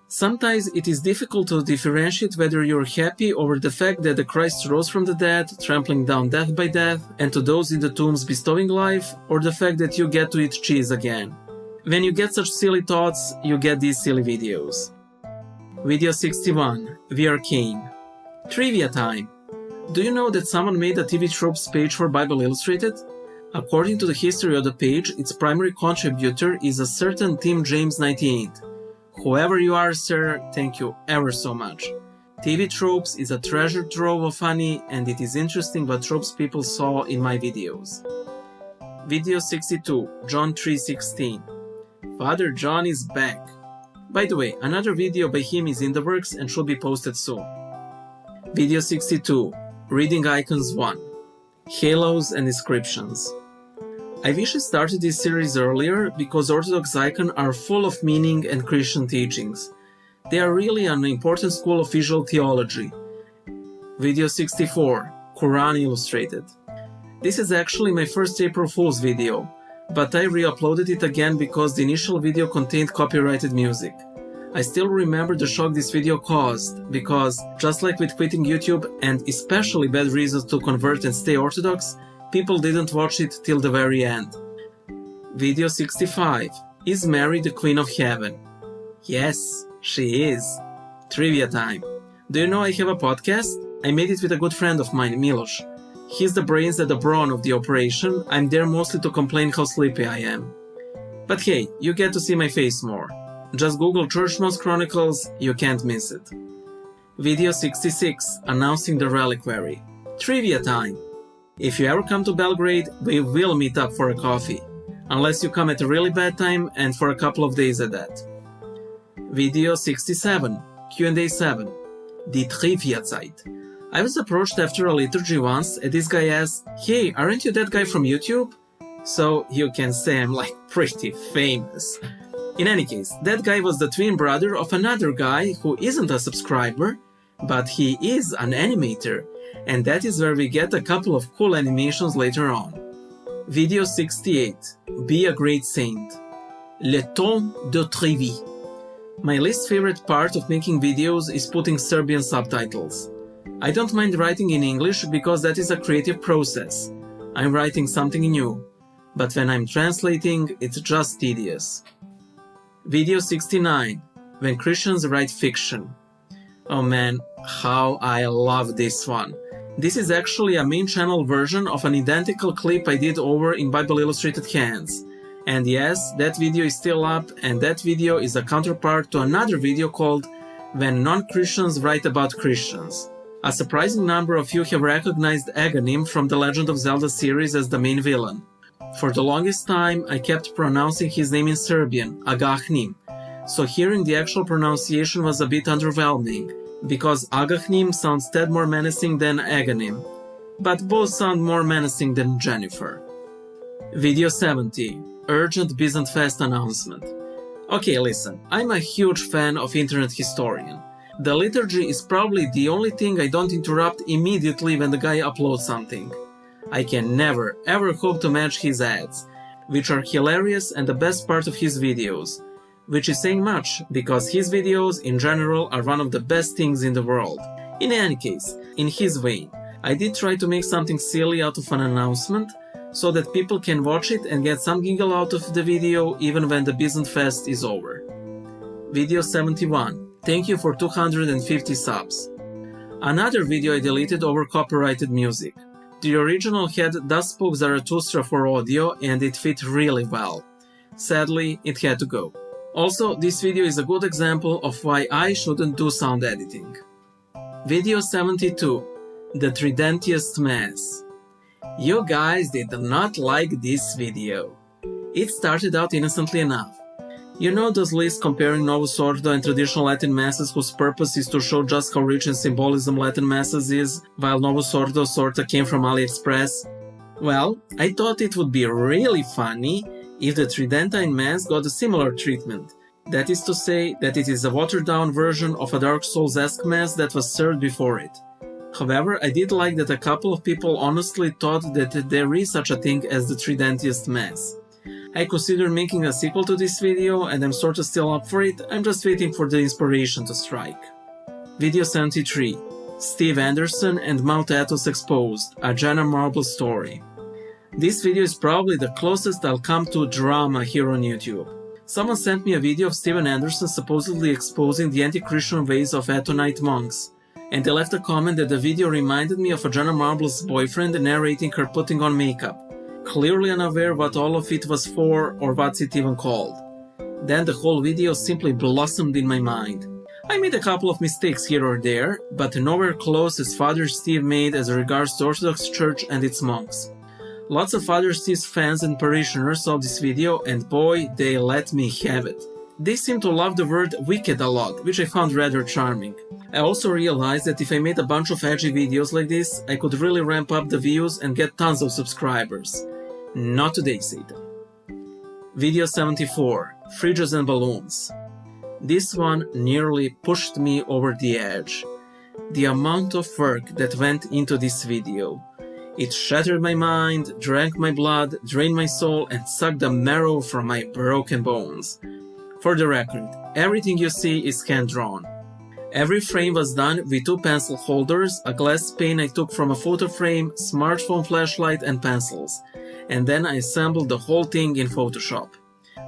Sometimes it is difficult to differentiate whether you're happy over the fact that the Christ rose from the dead, trampling down death by death, and to those in the tombs bestowing life, or the fact that you get to eat cheese again. When you get such silly thoughts, you get these silly videos. Video 61. We Are Cain. Trivia time! Do you know that someone made a TV Tropes page for Bible Illustrated? According to the history of the page, its primary contributor is a certain Tim James 98. Whoever you are, sir, thank you ever so much. TV Tropes is a treasure trove of funny, and it is interesting what tropes people saw in my videos. Video 62, John 3:16. Father John is back. By the way, another video by him is in the works and should be posted soon. Video 62, Reading Icons 1. Halos and Inscriptions. I wish I started this series earlier because Orthodox icons are full of meaning and Christian teachings. They are really an important school of visual theology. Video 64, Quran Illustrated. This is actually my first April Fool's video, but I re-uploaded it again because the initial video contained copyrighted music. I still remember the shock this video caused, because, just like with quitting YouTube and especially bad reasons to convert and stay Orthodox, people didn't watch it till the very end. Video 65. Is Mary the Queen of Heaven? Yes, she is. Trivia time. Do you know I have a podcast? I made it with a good friend of mine, Miloš. He's the brains and the brawn of the operation. I'm there mostly to complain how sleepy I am. But hey, you get to see my face more. Just Google Church Mouse Chronicles, you can't miss it. Video 66, Announcing the Reliquary. Trivia time! If you ever come to Belgrade, we will meet up for a coffee. Unless you come at a really bad time and for a couple of days at that. Video 67, Q&A 7. Die Trivia-Zeit. I was approached after a liturgy once and this guy asked, "Hey, aren't you that guy from YouTube?" So you can say I'm like pretty famous. In any case, that guy was the twin brother of another guy who isn't a subscriber, but he is an animator, and that is where we get a couple of cool animations later on. Video 68. Be a Great Saint. Le Temps de Trévis. My least favorite part of making videos is putting Serbian subtitles. I don't mind writing in English because that is a creative process. I'm writing something new. But when I'm translating, it's just tedious. Video 69. When Christians Write Fiction. Oh man, how I love this one. This is actually a main channel version of an identical clip I did over in Bible Illustrated Hands. And yes, that video is still up, and that video is a counterpart to another video called When Non-Christians Write About Christians. A surprising number of you have recognized Aghanim from the Legend of Zelda series as the main villain. For the longest time, I kept pronouncing his name in Serbian, Agahnim, so hearing the actual pronunciation was a bit underwhelming, because Agahnim sounds tad more menacing than Aghanim, but both sound more menacing than Jennifer. Video 70. Urgent Byzant Fest Announcement. Okay, listen, I'm a huge fan of Internet Historian. The liturgy is probably the only thing I don't interrupt immediately when the guy uploads something. I can never, ever hope to match his ads, which are hilarious and the best part of his videos, which is saying much, because his videos in general are one of the best things in the world. In any case, in his vein, I did try to make something silly out of an announcement, so that people can watch it and get some giggle out of the video even when the Byzant Fest is over. Video 71. Thank you for 250 subs. Another video I deleted over copyrighted music. The original had Das spoke Zarathustra for audio and it fit really well. Sadly, it had to go. Also, this video is a good example of why I shouldn't do sound editing. Video 72. The Tridentiest Mass. You guys did not like this video. It started out innocently enough. You know those lists comparing Novus Ordo and traditional Latin Masses whose purpose is to show just how rich in symbolism Latin Masses is, while Novus Ordo sorta came from AliExpress? Well, I thought it would be really funny if the Tridentine Mass got a similar treatment. That is to say, that it is a watered-down version of a Dark Souls-esque Mass that was served before it. However, I did like that a couple of people honestly thought that there is such a thing as the Tridentiest Mass. I considered making a sequel to this video and I'm sorta still up for it, I'm just waiting for the inspiration to strike. Video 73. Steve Anderson and Mount Athos Exposed, a Jenna Marble story. This video is probably the closest I'll come to drama here on YouTube. Someone sent me a video of Steven Anderson supposedly exposing the anti-Christian ways of Athonite monks, and they left a comment that the video reminded me of a Jenna Marble's boyfriend narrating her putting on makeup, clearly unaware what all of it was for or what's it even called. Then the whole video simply blossomed in my mind. I made a couple of mistakes here or there, but nowhere close as Father Steve made as regards the Orthodox Church and its monks. Lots of Father Steve's fans and parishioners saw this video and boy, they let me have it. They seem to love the word wicked a lot, which I found rather charming. I also realized that if I made a bunch of edgy videos like this, I could really ramp up the views and get tons of subscribers. Not today, Satan. Video 74. Fridges and Balloons. This one nearly pushed me over the edge. The amount of work that went into this video. It shattered my mind, drank my blood, drained my soul, and sucked the marrow from my broken bones. For the record, everything you see is hand-drawn. Every frame was done with 2 pencil holders, a glass pane I took from a photo frame, smartphone flashlight, and pencils. And then I assembled the whole thing in Photoshop.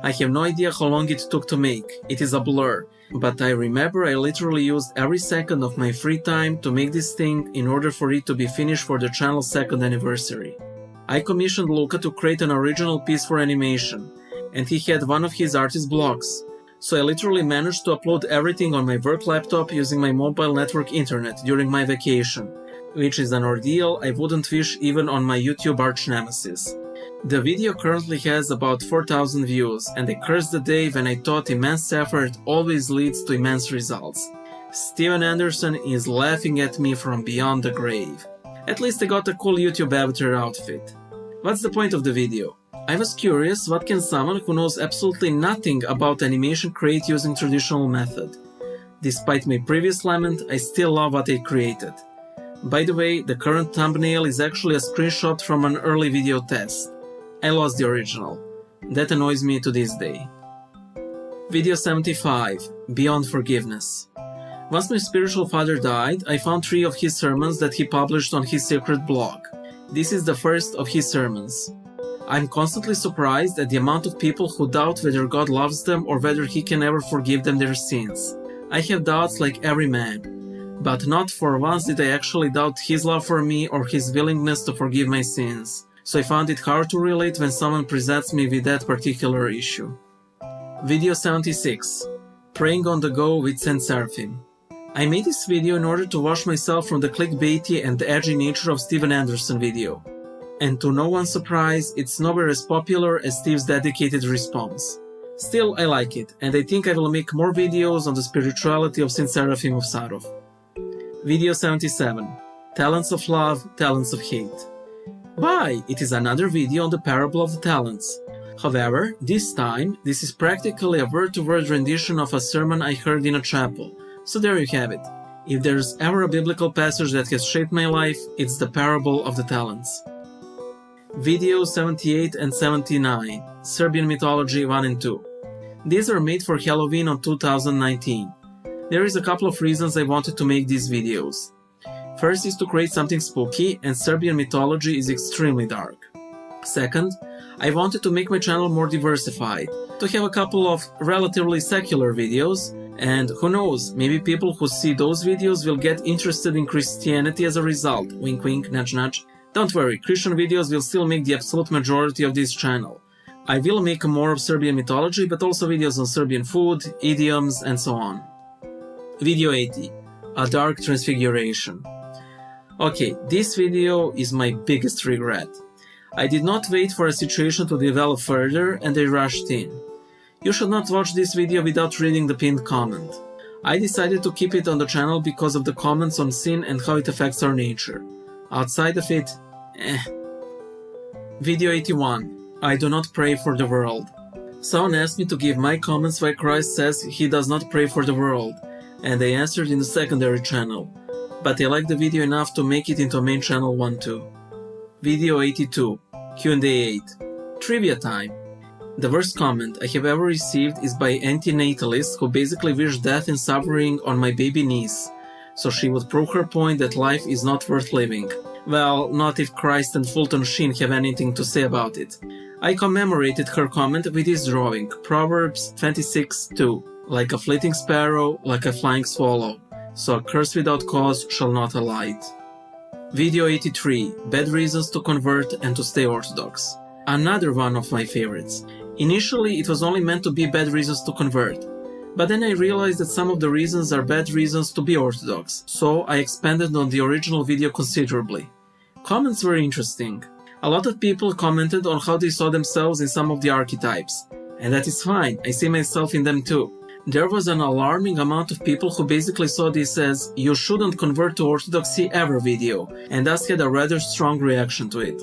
I have no idea how long it took to make, it is a blur, but I remember I literally used every second of my free time to make this thing in order for it to be finished for the channel's 2nd anniversary. I commissioned Luca to create an original piece for animation, and he had one of his artist blocks, so I literally managed to upload everything on my work laptop using my mobile network internet during my vacation, which is an ordeal I wouldn't wish even on my YouTube arch nemesis. The video currently has about 4,000 views, and I curse the day when I thought immense effort always leads to immense results. Steven Anderson is laughing at me from beyond the grave. At least I got a cool YouTube avatar outfit. What's the point of the video? I was curious what can someone who knows absolutely nothing about animation create using traditional method. Despite my previous lament, I still love what I created. By the way, the current thumbnail is actually a screenshot from an early video test. I lost the original. That annoys me to this day. Video 75. Beyond Forgiveness. Once my spiritual father died, I found 3 of his sermons that he published on his sacred blog. This is the first of his sermons. I'm constantly surprised at the amount of people who doubt whether God loves them or whether He can ever forgive them their sins. I have doubts like every man, but not for once did I actually doubt His love for me or His willingness to forgive my sins. So I found it hard to relate when someone presents me with that particular issue. Video 76. Praying on the go with Saint Seraphim. I made this video in order to wash myself from the clickbaity and edgy nature of Steven Anderson video. And to no one's surprise, it's nowhere as popular as Steve's dedicated response. Still, I like it, and I think I will make more videos on the spirituality of Saint Seraphim of Sarov. Video 77. Talents of Love, Talents of Hate. Why, it is another video on the parable of the talents. However, this time, this is practically a word-to-word rendition of a sermon I heard in a chapel, so there you have it. If there's ever a biblical passage that has shaped my life, it's the parable of the talents. Videos 78 and 79, Serbian Mythology 1 and 2. These are made for Halloween on 2019. There is a couple of reasons I wanted to make these videos. First is to create something spooky, and Serbian mythology is extremely dark. Second, I wanted to make my channel more diversified, to have a couple of relatively secular videos, and who knows, maybe people who see those videos will get interested in Christianity as a result. Wink wink, nudge nudge. Don't worry, Christian videos will still make the absolute majority of this channel. I will make more of Serbian mythology, but also videos on Serbian food, idioms, and so on. Video 80. A Dark Transfiguration. Okay, this video is my biggest regret. I did not wait for a situation to develop further and I rushed in. You should not watch this video without reading the pinned comment. I decided to keep it on the channel because of the comments on sin and how it affects our nature. Outside of it, Video 81. I do not pray for the world. Someone asked me to give my comments why Christ says he does not pray for the world, and I answered in the secondary channel, but I liked the video enough to make it into a main channel one too. Video 82. Q&A 8. Trivia time. The worst comment I have ever received is by anti-natalist who basically wished death and suffering on my baby niece, so she would prove her point that life is not worth living. Well, not if Christ and Fulton Sheen have anything to say about it. I commemorated her comment with this drawing, Proverbs 26:2. Like a fleeting sparrow, like a flying swallow, so a curse without cause shall not alight. Video 83. Bad reasons to convert and to stay orthodox. Another one of my favorites. Initially, it was only meant to be bad reasons to convert, but then I realized that some of the reasons are bad reasons to be orthodox, so I expanded on the original video considerably. Comments were interesting. A lot of people commented on how they saw themselves in some of the archetypes, and that is fine, I see myself in them too. There was an alarming amount of people who basically saw this as "you shouldn't convert to orthodoxy ever" video, and thus had a rather strong reaction to it.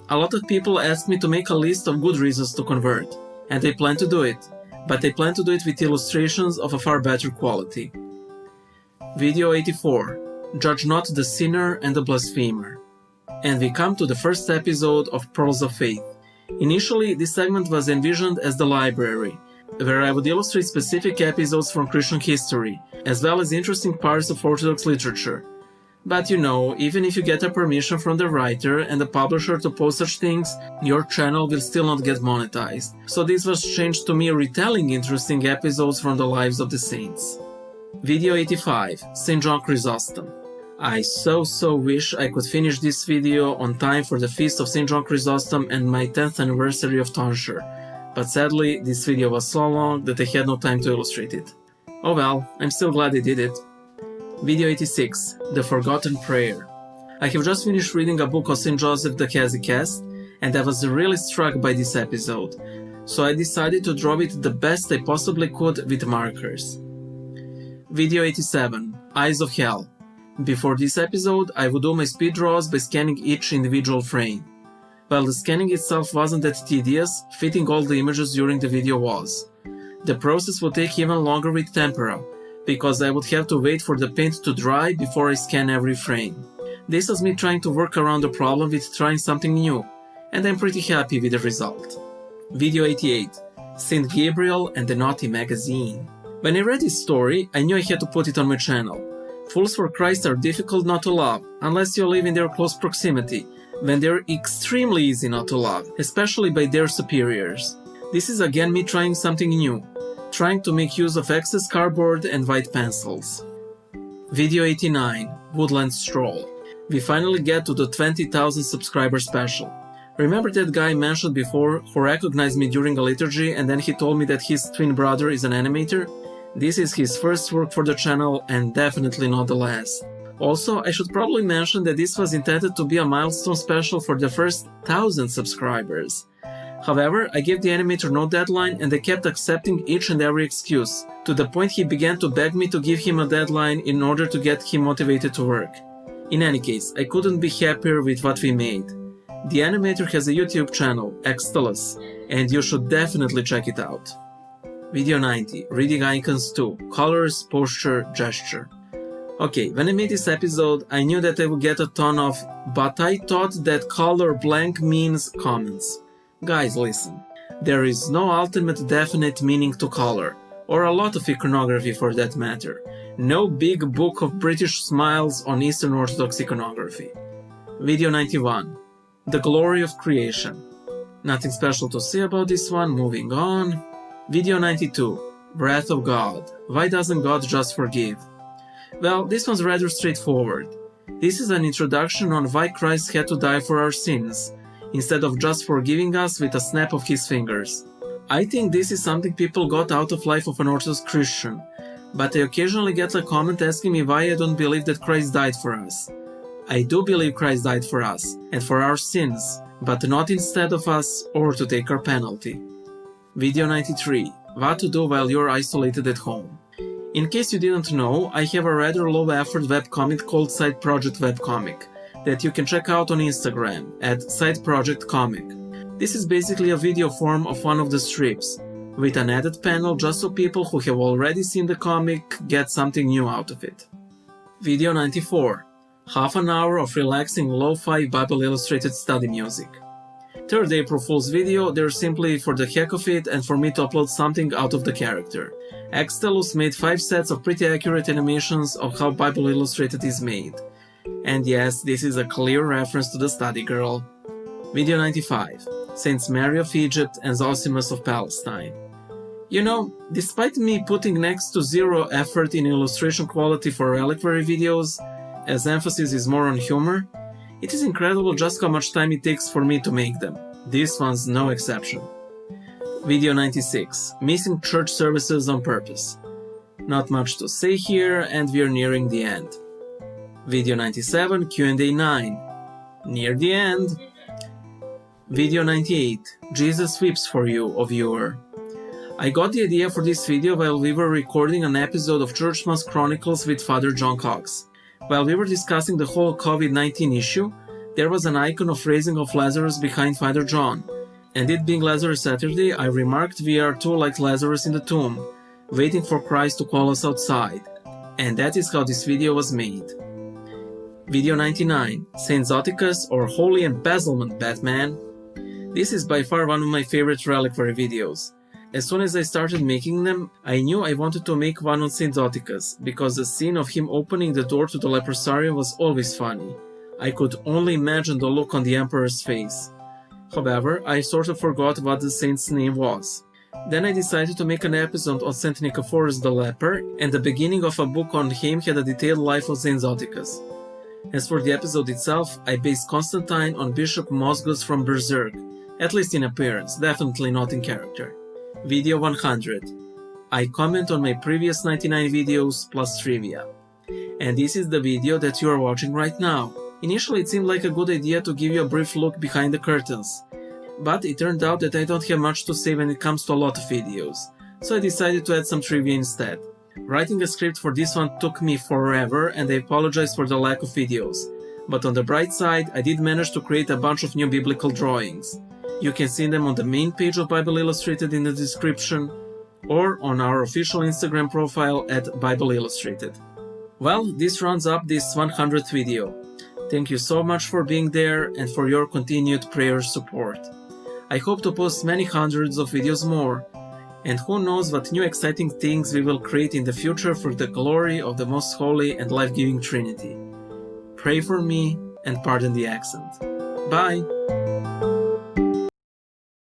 A lot of people asked me to make a list of good reasons to convert, and I plan to do it, but I plan to do it with illustrations of a far better quality. Video 84. Judge not the sinner and the blasphemer. And we come to the first episode of Pearls of Faith. Initially, this segment was envisioned as the library, where I would illustrate specific episodes from Christian history, as well as interesting parts of Orthodox literature. But you know, even if you get a permission from the writer and the publisher to post such things, your channel will still not get monetized. So this was changed to me retelling interesting episodes from the lives of the saints. Video 85. St. John Chrysostom. I so wish I could finish this video on time for the feast of St. John Chrysostom and my 10th anniversary of tonsure, but sadly this video was so long that I had no time to illustrate it. Oh well, I'm still glad I did it. Video 86. The Forgotten Prayer. I have just finished reading a book of St. Joseph the Hesychast, and I was really struck by this episode, so I decided to draw it the best I possibly could with markers. Video 87. Eyes of Hell. Before this episode, I would do my speed draws by scanning each individual frame. While the scanning itself wasn't that tedious, fitting all the images during the video was. The process would take even longer with tempera, because I would have to wait for the paint to dry before I scan every frame. This was me trying to work around the problem with trying something new, and I'm pretty happy with the result. Video 88. St. Gabriel and the Naughty Magazine. When I read this story, I knew I had to put it on my channel. Fools for Christ are difficult not to love, unless you live in their close proximity, when they're extremely easy not to love, especially by their superiors. This is again me trying something new, trying to make use of excess cardboard and white pencils. Video 89. Woodland Stroll. We finally get to the 20,000 subscriber special. Remember that guy I mentioned before who recognized me during a liturgy and then he told me that his twin brother is an animator? This is his first work for the channel and definitely not the last. Also, I should probably mention that this was intended to be a milestone special for the first 1,000 subscribers. However, I gave the animator no deadline and I kept accepting each and every excuse, to the point he began to beg me to give him a deadline in order to get him motivated to work. In any case, I couldn't be happier with what we made. The animator has a YouTube channel, Extolus, and you should definitely check it out. Video 90. Reading Icons 2. Colors, Posture, Gesture. Okay, when I made this episode, I knew that I would get a ton of "but I thought that color blank means" comments. Guys, listen. There is no ultimate definite meaning to color, or a lot of iconography for that matter. No big book of British smiles on Eastern Orthodox iconography. Video 91. The Glory of Creation. Nothing special to say about this one, moving on. Video 92. Wrath of God. Why doesn't God just forgive? Well, this one's rather straightforward. This is an introduction on why Christ had to die for our sins, instead of just forgiving us with a snap of his fingers. I think this is something people got out of life of an Orthodox Christian, but I occasionally get a comment asking me why I don't believe that Christ died for us. I do believe Christ died for us, and for our sins, but not instead of us or to take our penalty. Video 93. What to do while you're isolated at home. In case you didn't know, I have a rather low-effort webcomic called Side Project Webcomic that you can check out on Instagram at Side Project Comic. This is basically a video form of one of the strips, with an added panel just so people who have already seen the comic get something new out of it. Video 94. Half an hour of relaxing lo-fi Bible illustrated study music. 3rd April Fool's video, they're simply for the heck of it and for me to upload something out of the character. Xtelus made 5 sets of pretty accurate animations of how Bible illustrated is made. And yes, this is a clear reference to the study girl. Video 95. Saints Mary of Egypt and Zosimus of Palestine. You know, despite me putting next to zero effort in illustration quality for reliquary videos, as emphasis is more on humor, it is incredible just how much time it takes for me to make them. This one's no exception. Video 96. Missing church services on purpose. Not much to say here, and we're nearing the end. Video 97. Q&A 9. Near the end. Video 98. Jesus weeps for you, O viewer. I got the idea for this video while we were recording an episode of Churchman's Chronicles with Father John Cox. While we were discussing the whole COVID-19 issue, there was an icon of raising of Lazarus behind Father John, and it being Lazarus Saturday, I remarked we are too like Lazarus in the tomb, waiting for Christ to call us outside. And that is how this video was made. Video 99. Saint Zoticus or Holy Embezzlement Batman. This is by far one of my favorite reliquary videos. As soon as I started making them, I knew I wanted to make one on Saint Zoticus, because the scene of him opening the door to the leprosarium was always funny. I could only imagine the look on the emperor's face. However, I sort of forgot what the saint's name was. Then I decided to make an episode on Saint Nicephorus the leper, and the beginning of a book on him had a detailed life of Saint Zoticus. As for the episode itself, I based Constantine on Bishop Mosgus from Berserk, at least in appearance, definitely not in character. Video 100. I comment on my previous 99 videos plus trivia. And this is the video that you are watching right now. Initially it seemed like a good idea to give you a brief look behind the curtains, but it turned out that I don't have much to say when it comes to a lot of videos, so I decided to add some trivia instead. Writing a script for this one took me forever, and I apologize for the lack of videos, but on the bright side, I did manage to create a bunch of new biblical drawings. You can see them on the main page of Bible Illustrated in the description, or on our official Instagram profile at Bible Illustrated. Well, this rounds up this 100th video. Thank you so much for being there and for your continued prayer support. I hope to post many hundreds of videos more, and who knows what new exciting things we will create in the future for the glory of the Most Holy and Life-Giving Trinity. Pray for me and pardon the accent. Bye!